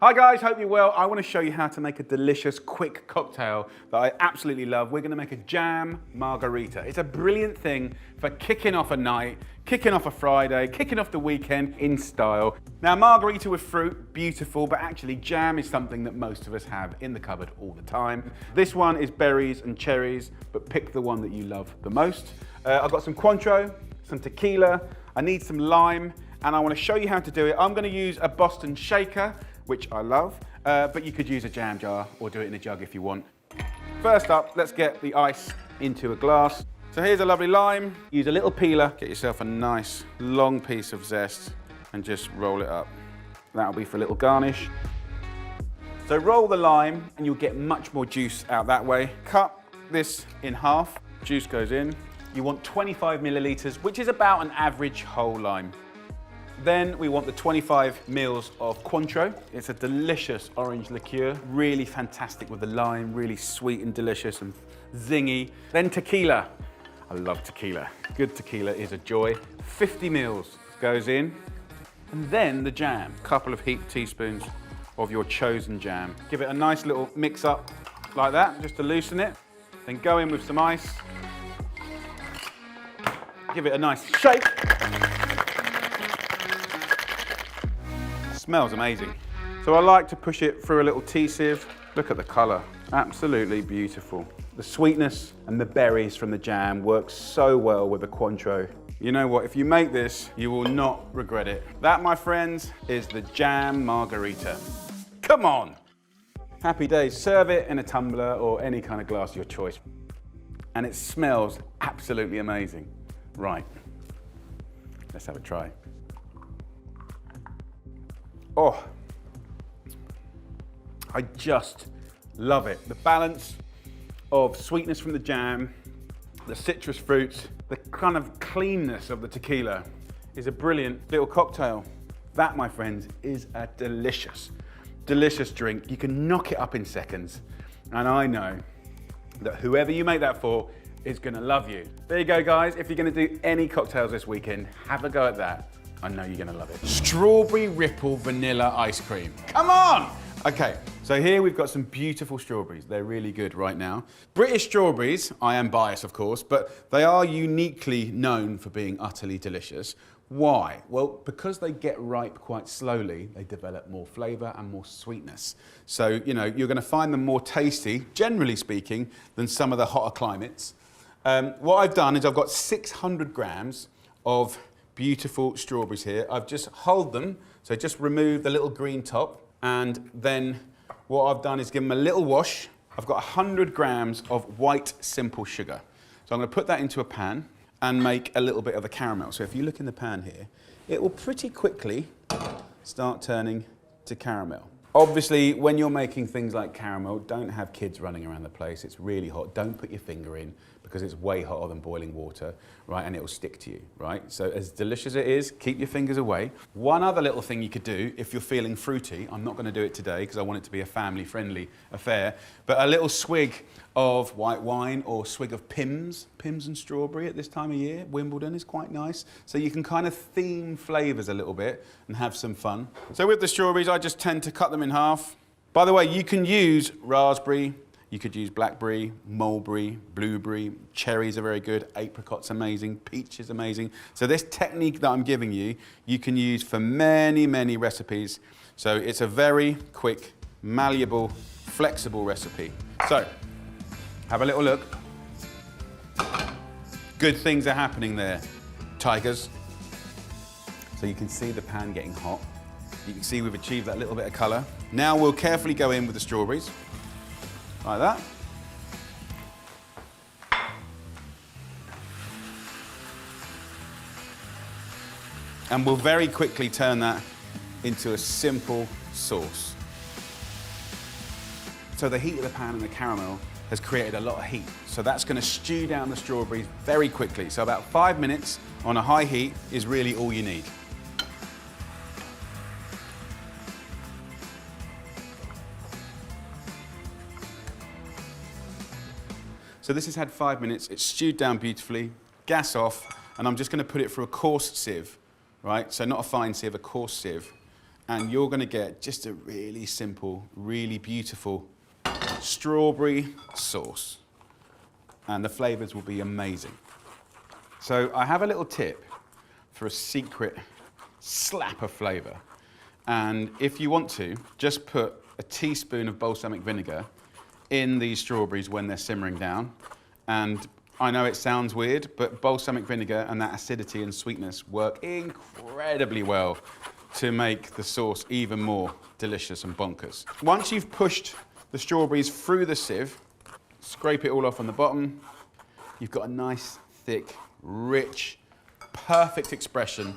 Hi guys, hope you're well. I want to show you how to make a delicious, quick cocktail that I absolutely love. We're going to make a jam margarita. It's a brilliant thing for kicking off a night, kicking off a Friday, kicking off the weekend in style. Now, margarita with fruit, beautiful, but actually jam is something that most of us have in the cupboard all the time. This one is berries and cherries, but pick the one that you love the most. I've got some Cointreau, some tequila, I need some lime, and I want to show you how to do it. I'm going to use a Boston shaker, which I love, but you could use a jam jar or do it in a jug if you want. First up, let's get the ice into a glass. So here's a lovely lime. Use a little peeler, get yourself a nice long piece of zest and just roll it up. That'll be for a little garnish. So roll the lime and you'll get much more juice out that way. Cut this in half, juice goes in. You want 25 milliliters, which is about an average whole lime. Then we want the 25 mils of Cointreau. It's a delicious orange liqueur, really fantastic with the lime, really sweet and delicious and zingy. Then tequila. I love tequila. Good tequila is a joy. 50 mils goes in. And then the jam, couple of heaped teaspoons of your chosen jam. Give it a nice little mix up like that, just to loosen it. Then go in with some ice. Give it a nice shake. Smells amazing. So I like to push it through a little tea sieve. Look at the colour, absolutely beautiful. The sweetness and the berries from the jam work so well with the Cointreau. You know what, if you make this, you will not regret it. That, my friends, is the jam margarita. Come on. Happy days, serve it in a tumbler or any kind of glass of your choice. And it smells absolutely amazing. Right, let's have a try. Oh, I just love it. The balance of sweetness from the jam, the citrus fruits, the kind of cleanness of the tequila is a brilliant little cocktail. That, my friends, is a delicious, delicious drink. You can knock it up in seconds. And I know that whoever you make that for is gonna love you. There you go, guys. If you're gonna do any cocktails this weekend, have a go at that. I know you're gonna love it. Strawberry Ripple Vanilla Ice Cream. Come on! Okay, so here we've got some beautiful strawberries. They're really good right now. British strawberries, I am biased of course, but they are uniquely known for being utterly delicious. Why? Well, because they get ripe quite slowly, they develop more flavour and more sweetness. So, you know, you're gonna find them more tasty, generally speaking, than some of the hotter climates. What I've done is I've got 600 grams of beautiful strawberries here. I've just hulled them, so just remove the little green top, and then what I've done is give them a little wash. I've got 100 grams of white simple sugar. So I'm gonna put that into a pan and make a little bit of a caramel. So if you look in the pan here, it will pretty quickly start turning to caramel. Obviously, when you're making things like caramel, don't have kids running around the place. It's really hot. Don't put your finger in because it's way hotter than boiling water, right? And it will stick to you, right? So as delicious as it is, keep your fingers away. One other little thing you could do if you're feeling fruity, I'm not going to do it today because I want it to be a family-friendly affair, but a little swig of white wine or swig of Pimm's and strawberry at this time of year. Wimbledon is quite nice. So you can kind of theme flavours a little bit and have some fun. So with the strawberries, I just tend to cut them in half. By the way, you can use raspberry, you could use blackberry, mulberry, blueberry, cherries are very good, apricot's amazing, peach is amazing. So this technique that I'm giving you, you can use for many, many recipes. So it's a very quick, malleable, flexible recipe. So, have a little look. Good things are happening there, tigers. So you can see the pan getting hot. You can see we've achieved that little bit of colour. Now we'll carefully go in with the strawberries, like that. And we'll very quickly turn that into a simple sauce. So the heat of the pan and the caramel has created a lot of heat. So that's going to stew down the strawberries very quickly. So about 5 minutes on a high heat is really all you need. So this has had 5 minutes, it's stewed down beautifully, gas off, and I'm just going to put it through a coarse sieve, right? So not a fine sieve, a coarse sieve. and you're gonna get just a really simple, really beautiful strawberry sauce. And the flavors will be amazing. So I have a little tip for a secret slap of flavor. And if you want to, just put a teaspoon of balsamic vinegar in these strawberries when they're simmering down. And I know it sounds weird, but balsamic vinegar and that acidity and sweetness work incredibly well to make the sauce even more delicious and bonkers. Once you've pushed the strawberries through the sieve, scrape it all off on the bottom, you've got a nice, thick, rich, perfect expression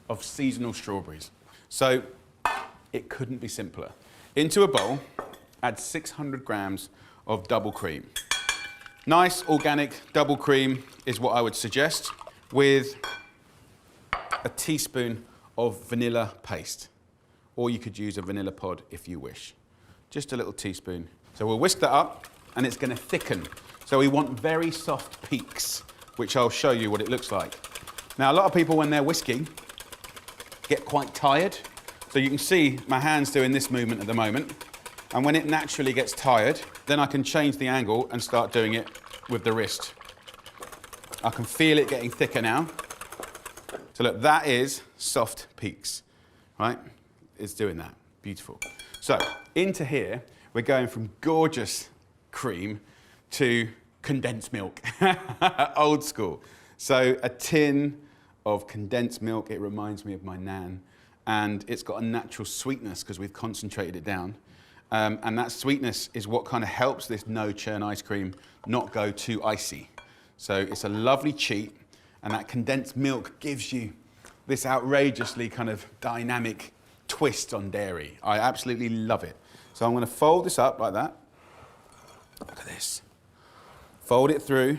of seasonal strawberries. So it couldn't be simpler. Into a bowl, add 600 grams of double cream. Nice organic double cream is what I would suggest, with a teaspoon of vanilla paste. Or you could use a vanilla pod if you wish. Just a little teaspoon. So we'll whisk that up and it's gonna thicken. So we want very soft peaks, which I'll show you what it looks like. Now, a lot of people when they're whisking get quite tired. So you can see my hand's doing this movement at the moment. And when it naturally gets tired, then I can change the angle and start doing it with the wrist. I can feel it getting thicker now. So look, that is soft peaks, right? It's doing that, beautiful. So into here, we're going from gorgeous cream to condensed milk, old school. So a tin of condensed milk, it reminds me of my nan, and it's got a natural sweetness because we've concentrated it down. And that sweetness is what kind of helps this no churn ice cream not go too icy. So it's a lovely cheat, and that condensed milk gives you this outrageously kind of dynamic twist on dairy. I absolutely love it. So I'm going to fold this up like that. Look at this. Fold it through.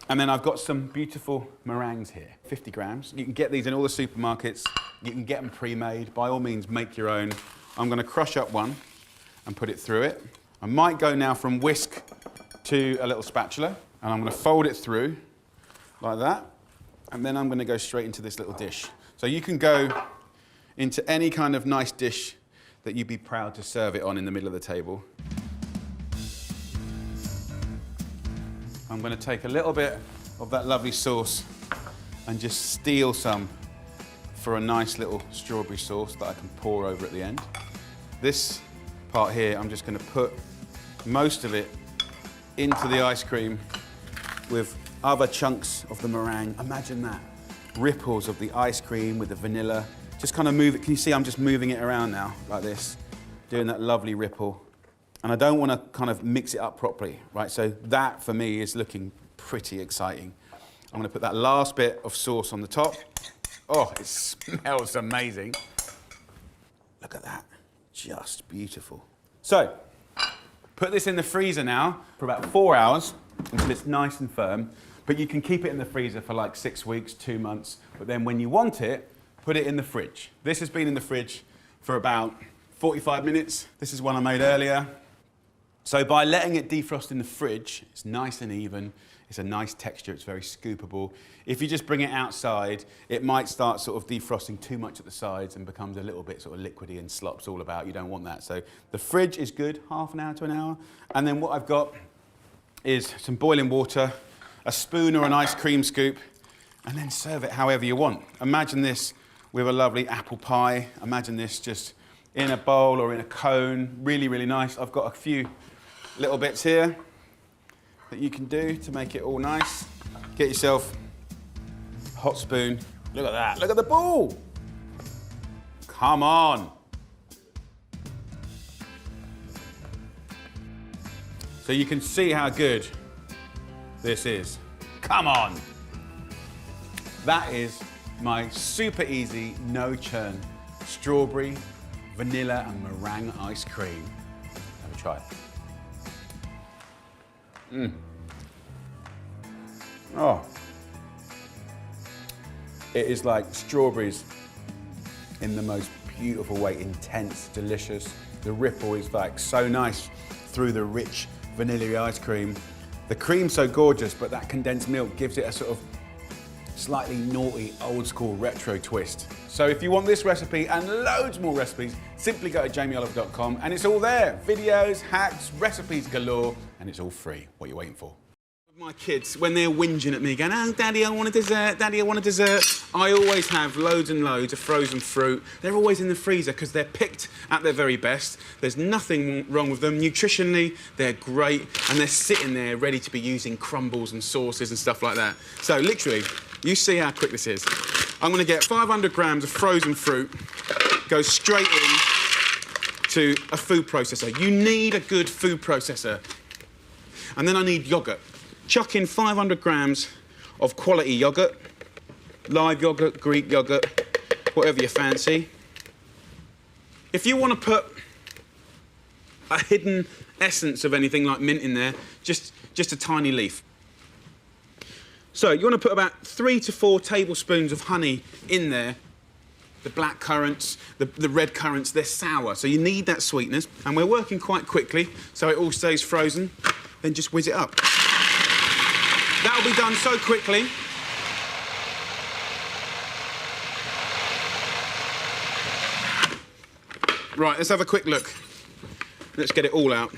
And then I've got some beautiful meringues here, 50 grams. You can get these in all the supermarkets. You can get them pre-made. By all means, make your own. I'm going to crush up one and put it through it. I might go now from whisk to a little spatula, and I'm going to fold it through like that. And then I'm going to go straight into this little dish. So you can go into any kind of nice dish that you'd be proud to serve it on in the middle of the table. I'm going to take a little bit of that lovely sauce and just steal some for a nice little strawberry sauce that I can pour over at the end. This part here, I'm just going to put most of it into the ice cream with other chunks of the meringue. Imagine that. Ripples of the ice cream with the vanilla. Just kind of move it. Can you see I'm just moving it around now, like this, doing that lovely ripple. And I don't want to kind of mix it up properly, right? So that, for me, is looking pretty exciting. I'm going to put that last bit of sauce on the top. Oh, it smells amazing. Look at that. Just beautiful. So, put this in the freezer now for about 4 hours until it's nice and firm. But you can keep it in the freezer for like 6 weeks, 2 months. But then when you want it, put it in the fridge. This has been in the fridge for about 45 minutes. This is one I made earlier. So by letting it defrost in the fridge, it's nice and even. It's a nice texture, it's very scoopable. If you just bring it outside, it might start sort of defrosting too much at the sides and becomes a little bit sort of liquidy and slops all about. You don't want that. So the fridge is good, half an hour to an hour. And then what I've got is some boiling water, a spoon or an ice cream scoop, and then serve it however you want. Imagine this with a lovely apple pie. Imagine this just in a bowl or in a cone. Really, really nice. I've got a few little bits here that you can do to make it all nice. Get yourself a hot spoon. Look at that, look at the ball. Come on. So you can see how good this is. Come on. That is my super easy, no churn, strawberry, vanilla and meringue ice cream. Have a try it. Oh, it is like strawberries in the most beautiful way, intense, delicious. The ripple is like so nice through the rich vanilla ice cream. The cream's so gorgeous, but that condensed milk gives it a sort of slightly naughty, old school retro twist. So if you want this recipe and loads more recipes, simply go to jamieoliver.com and it's all there. Videos, hacks, recipes galore, and it's all free. What are you waiting for? My kids, when they're whinging at me, going, oh, Daddy, I want a dessert, Daddy, I want a dessert, I always have loads and loads of frozen fruit. They're always in the freezer because they're picked at their very best. There's nothing wrong with them. Nutritionally, they're great, and they're sitting there ready to be using crumbles and sauces and stuff like that. So, literally, you see how quick this is. I'm going to get 500 grams of frozen fruit, go straight in to a food processor. You need a good food processor. And then I need yoghurt. Chuck in 500 grams of quality yoghurt, live yoghurt, Greek yoghurt, whatever you fancy. If you want to put a hidden essence of anything like mint in there, just a tiny leaf. So you want to put about 3 to 4 tablespoons of honey in there. The black currants, the red currants, they're sour, so you need that sweetness. And we're working quite quickly, so it all stays frozen. Then just whiz it up. That'll be done so quickly. Right, let's have a quick look. Let's get it all out.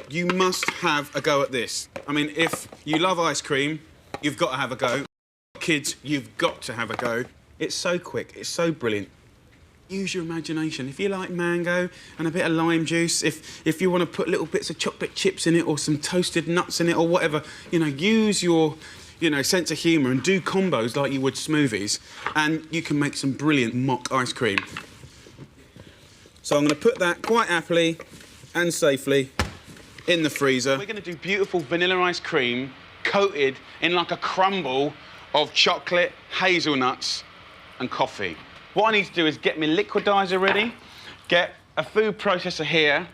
You must have a go at this. I mean, if you love ice cream, you've got to have a go. Kids, you've got to have a go. It's so quick, it's so brilliant. Use your imagination. If you like mango and a bit of lime juice, if you want to put little bits of chocolate chips in it or some toasted nuts in it or whatever, you know, use your, sense of humour and do combos like you would smoothies, and you can make some brilliant mock ice cream. So I'm going to put that quite happily and safely in the freezer. We're going to do beautiful vanilla ice cream coated in like a crumble of chocolate, hazelnuts and coffee. What I need to do is get my liquidizer ready, get a food processor here,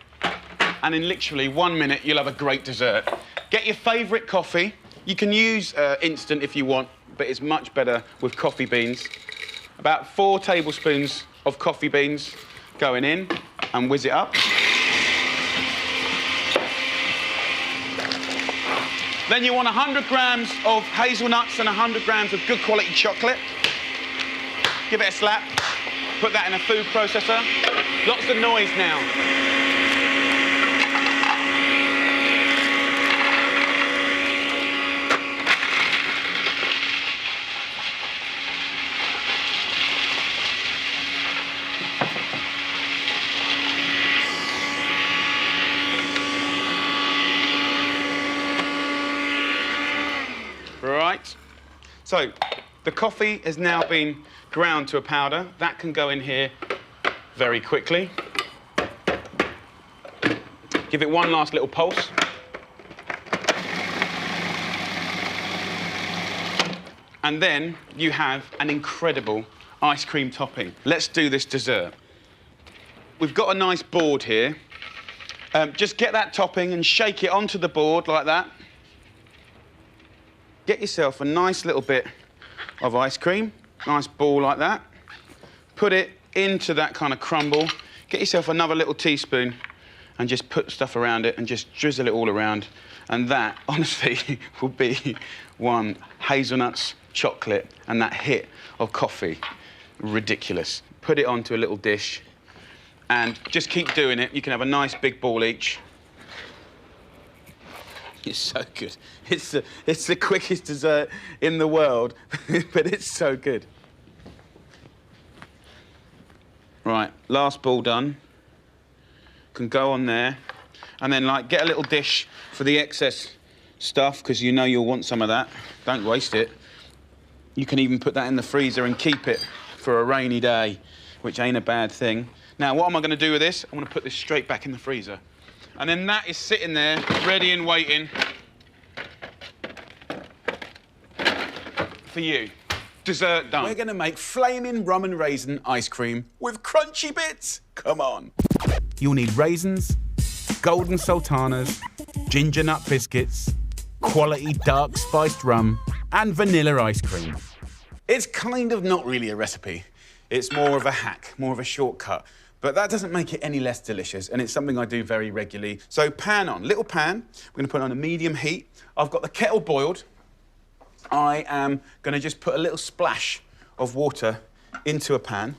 and in literally 1 minute, you'll have a great dessert. Get your favourite coffee. You can use instant if you want, but it's much better with coffee beans. About 4 tablespoons of coffee beans going in, and whiz it up. Then you want 100 grams of hazelnuts and 100 grams of good quality chocolate. Give it a slap, put that in a food processor. Lots of noise now. Right, so the coffee has now been ground to a powder. That can go in here very quickly. Give it one last little pulse. And then you have an incredible ice cream topping. Let's do this dessert. We've got a nice board here. Just get that topping and shake it onto the board like that. Get yourself a nice little bit of ice cream, nice ball like that. Put it into that kind of crumble. Get yourself another little teaspoon and just put stuff around it and just drizzle it all around. And that, honestly, will be one hazelnuts, chocolate, and that hit of coffee. Ridiculous. Put it onto a little dish and just keep doing it. You can have a nice big ball each. It's so good. It's the quickest dessert in the world, but it's so good. Right, last ball done. Can go on there. And then, like, get a little dish for the excess stuff, because you know you'll want some of that. Don't waste it. You can even put that in the freezer and keep it for a rainy day, which ain't a bad thing. Now, what am I going to do with this? I'm going to put this straight back in the freezer. And then that is sitting there, ready and waiting for you. Dessert done. We're going to make flaming rum and raisin ice cream with crunchy bits. Come on. You'll need raisins, golden sultanas, ginger nut biscuits, quality dark spiced rum, and vanilla ice cream. It's kind of not really a recipe. It's more of a hack, more of a shortcut. But that doesn't make it any less delicious, and it's something I do very regularly. So pan on, little pan. We're going to put it on a medium heat. I've got the kettle boiled. I am going to just put a little splash of water into a pan,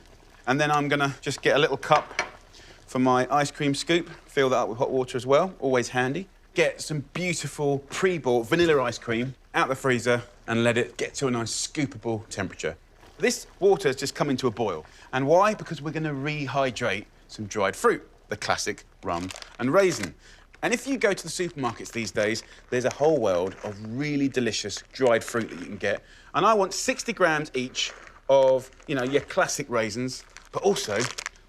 and then I'm going to just get a little cup for my ice cream scoop, fill that up with hot water as well, always handy. Get some beautiful pre-bought vanilla ice cream out the freezer and let it get to a nice scoopable temperature. This water has just come into a boil. And why? Because we're going to rehydrate some dried fruit, the classic rum and raisin. And if you go to the supermarkets these days, there's a whole world of really delicious dried fruit that you can get. And I want 60 grams each of, you know, your classic raisins, but also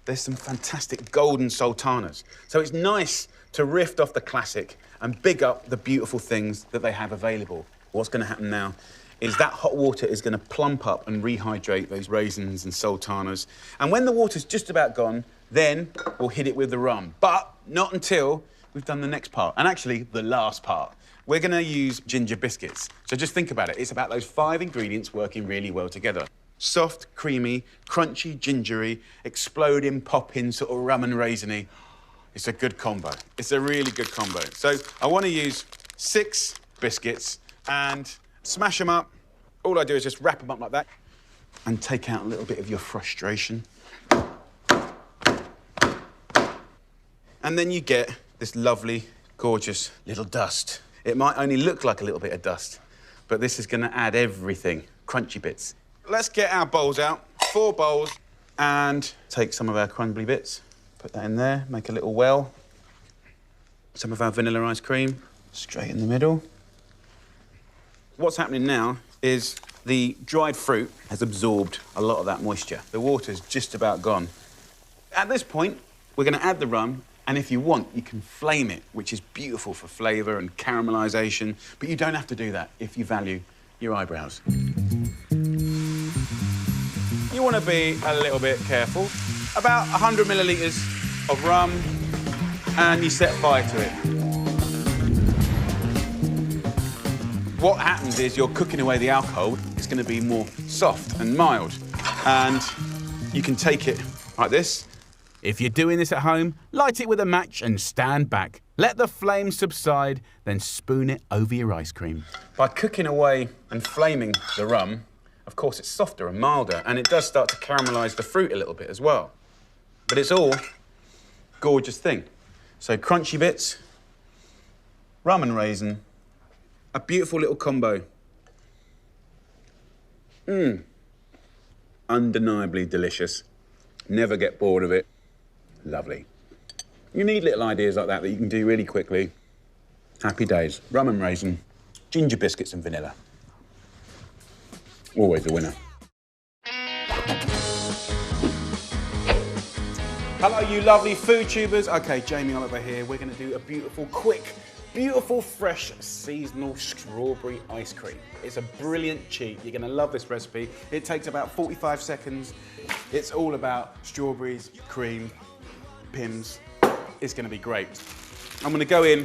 there's some fantastic golden sultanas. So it's nice to riff off the classic and big up the beautiful things that they have available. What's going to happen now is that hot water is going to plump up and rehydrate those raisins and sultanas. And when the water's just about gone, then we'll hit it with the rum. But not until we've done the next part, and actually the last part. We're going to use ginger biscuits. So just think about it. It's about those 5 ingredients working really well together. Soft, creamy, crunchy, gingery, exploding, popping, sort of rum and raisiny. It's a good combo. It's a really good combo. So I want to use 6 biscuits and smash them up. All I do is just wrap them up like that and take out a little bit of your frustration. And then you get this lovely, gorgeous little dust. It might only look like a little bit of dust, but this is going to add everything, crunchy bits. Let's get our bowls out, 4 bowls, and take some of our crumbly bits, put that in there, make a little well. Some of our vanilla ice cream, straight in the middle. What's happening now is the dried fruit has absorbed a lot of that moisture. The water's just about gone. At this point, we're going to add the rum, and if you want, you can flame it, which is beautiful for flavour and caramelisation, but you don't have to do that if you value your eyebrows. You want to be a little bit careful. About 100 millilitres of rum, and you set fire to it. What happens is you're cooking away the alcohol. It's going to be more soft and mild, and you can take it like this. If you're doing this at home, light it with a match and stand back. Let the flame subside, then spoon it over your ice cream. By cooking away and flaming the rum, of course, it's softer and milder, and it does start to caramelise the fruit a little bit as well. But it's all gorgeous thing. So crunchy bits, rum and raisin, a beautiful little combo. Undeniably delicious. Never get bored of it. Lovely. You need little ideas like that you can do really quickly. Happy days. Rum and raisin, ginger biscuits and vanilla. Always a winner. Hello, you lovely food tubers. Okay, Jamie Oliver here. We're going to do a beautiful, quick, beautiful, fresh, seasonal strawberry ice cream. It's a brilliant cheat. You're going to love this recipe. It takes about 45 seconds. It's all about strawberries, cream, Pims. It's going to be great. I'm going to go in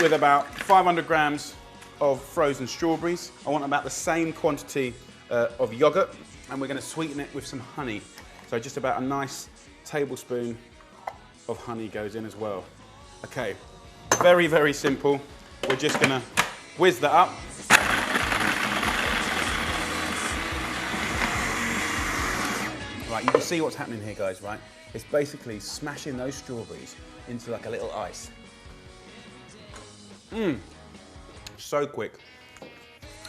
with about 500 grams of frozen strawberries. I want about the same quantity of yogurt, and we're going to sweeten it with some honey. So just about a nice tablespoon of honey goes in as well. Okay, very, very simple. We're just going to whiz that up. Right, you can see what's happening here, guys, right? It's basically smashing those strawberries into like a little ice. So quick,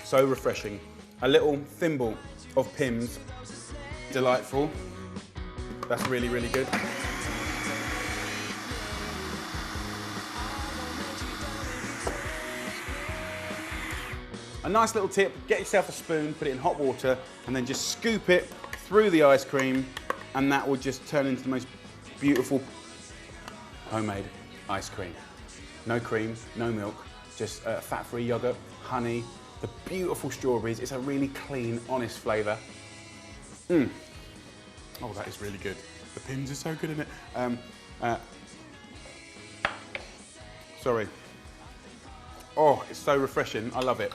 so refreshing. A little thimble of Pims, delightful. That's really, really good. A nice little tip, get yourself a spoon, put it in hot water, and then just scoop it through the ice cream, and that will just turn into the most beautiful homemade ice cream. No cream, no milk, just fat-free yogurt, honey, the beautiful strawberries. It's a really clean, honest flavour. Oh, that is really good. The Pims are so good in it. Sorry. Oh, it's so refreshing. I love it.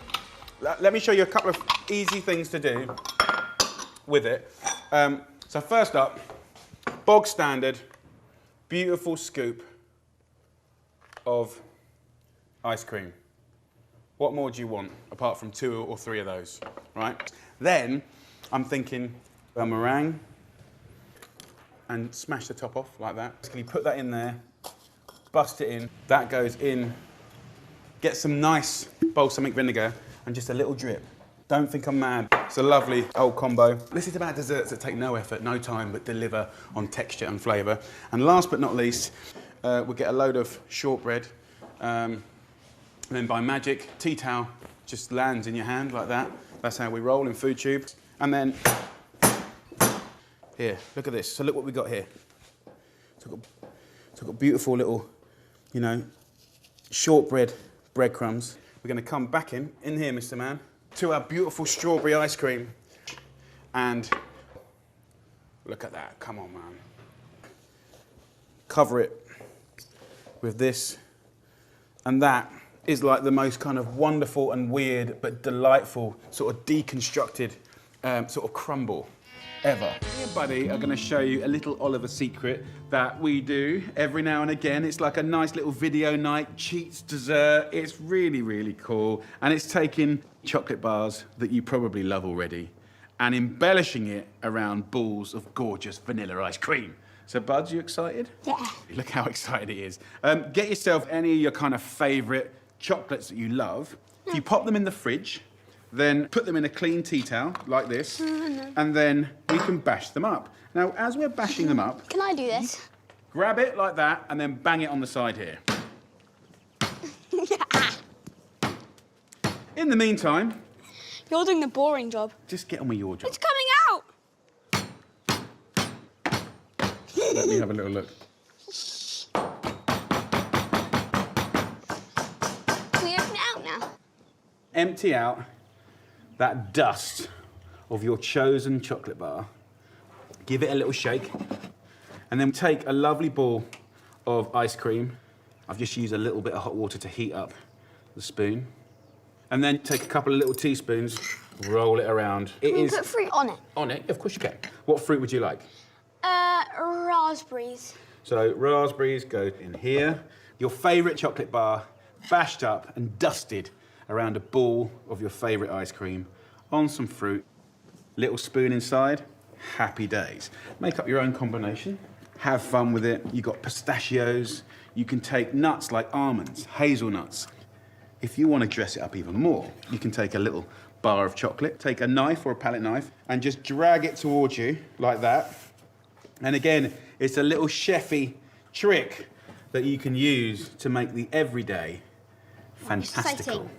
Let me show you a couple of easy things to do with it. So first up, bog standard, beautiful scoop of ice cream. What more do you want, apart from 2 or 3 of those, right? Then, I'm thinking a meringue, and smash the top off like that. Basically put that in there, bust it in. That goes in. Get some nice balsamic vinegar and just a little drip. Don't think I'm mad. It's a lovely old combo. This is about desserts that take no effort, no time, but deliver on texture and flavour. And last but not least, we'll get a load of shortbread. And then by magic, tea towel just lands in your hand like that. That's how we roll in food tubes. And then, here, look at this. So look what we got here. So I've got beautiful little, you know, shortbread breadcrumbs. We're going to come back in here, Mr. Man, to our beautiful strawberry ice cream. And look at that. Come on, man. Cover it with this. And that is like the most kind of wonderful and weird but delightful sort of deconstructed sort of crumble ever. Me and Buddy are going to show you a little Oliver secret that we do every now and again. It's like a nice little video night, cheats dessert. It's really, really cool. And it's taking chocolate bars that you probably love already and embellishing it around balls of gorgeous vanilla ice cream. So, Buds, you excited? Yeah. Look how excited he is. Get yourself any of your kind of favourite chocolates that you love. If you pop them in the fridge, then put them in a clean tea towel, like this, and then we can bash them up. Now, as we're bashing them up... Can I do this? Grab it like that, and then bang it on the side here. In the meantime... You're doing the boring job. Just get on with your job. It's coming out! Let me have a little look. Can we open it out now? Empty out that dust of your chosen chocolate bar. Give it a little shake. And then take a lovely ball of ice cream. I've just used a little bit of hot water to heat up the spoon. And then take a couple of little teaspoons, roll it around. Can you put fruit on it? On it? Of course you can. What fruit would you like? Raspberries. So raspberries go in here. Your favourite chocolate bar, bashed up and dusted around a ball of your favourite ice cream, on some fruit, little spoon inside, happy days. Make up your own combination, have fun with it. You've got pistachios, you can take nuts like almonds, hazelnuts. If you want to dress it up even more, you can take a little bar of chocolate, take a knife or a palette knife, and just drag it towards you like that. And again, it's a little chefy trick that you can use to make the everyday fantastical. Exciting.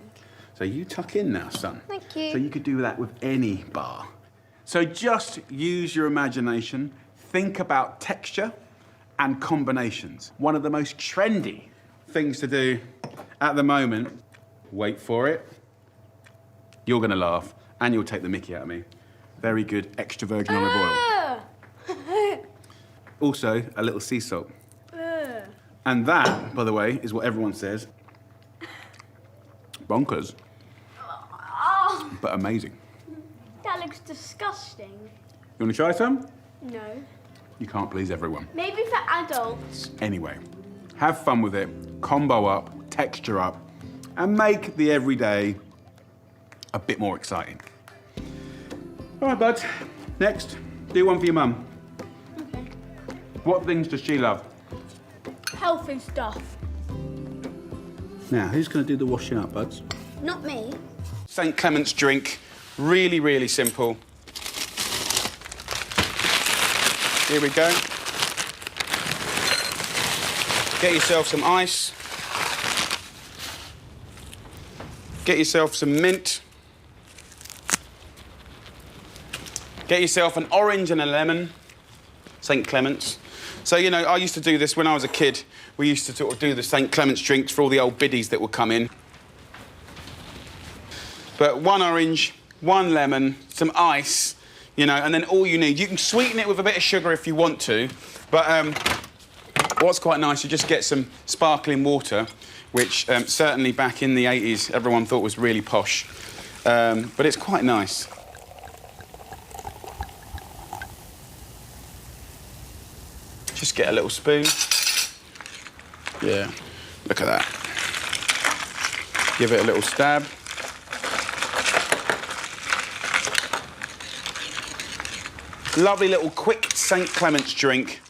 So you tuck in now, son. Thank you. So you could do that with any bar. So just use your imagination, think about texture and combinations. One of the most trendy things to do at the moment, wait for it, you're gonna laugh and you'll take the mickey out of me. Very good extra virgin olive oil. Also, a little sea salt. And that, by the way, is what everyone says. Bonkers. But amazing. That looks disgusting. You want to try some? No. You can't please everyone. Maybe for adults. Anyway, have fun with it, combo up, texture up, and make the everyday a bit more exciting. All right, buds. Next, do one for your mum. Okay. What things does she love? Healthy stuff. Now, who's going to do the washing up, buds? Not me. St. Clement's drink, really, really simple. Here we go. Get yourself some ice. Get yourself some mint. Get yourself an orange and a lemon. St. Clement's. So, you know, I used to do this when I was a kid. We used to sort of do the St. Clement's drinks for all the old biddies that would come in. But 1 orange, 1 lemon, some ice, you know, and then all you need. You can sweeten it with a bit of sugar if you want to, but what's quite nice, you just get some sparkling water, which certainly back in the 80s everyone thought was really posh, but it's quite nice. Just get a little spoon. Yeah, look at that. Give it a little stab. Lovely little quick St. Clement's drink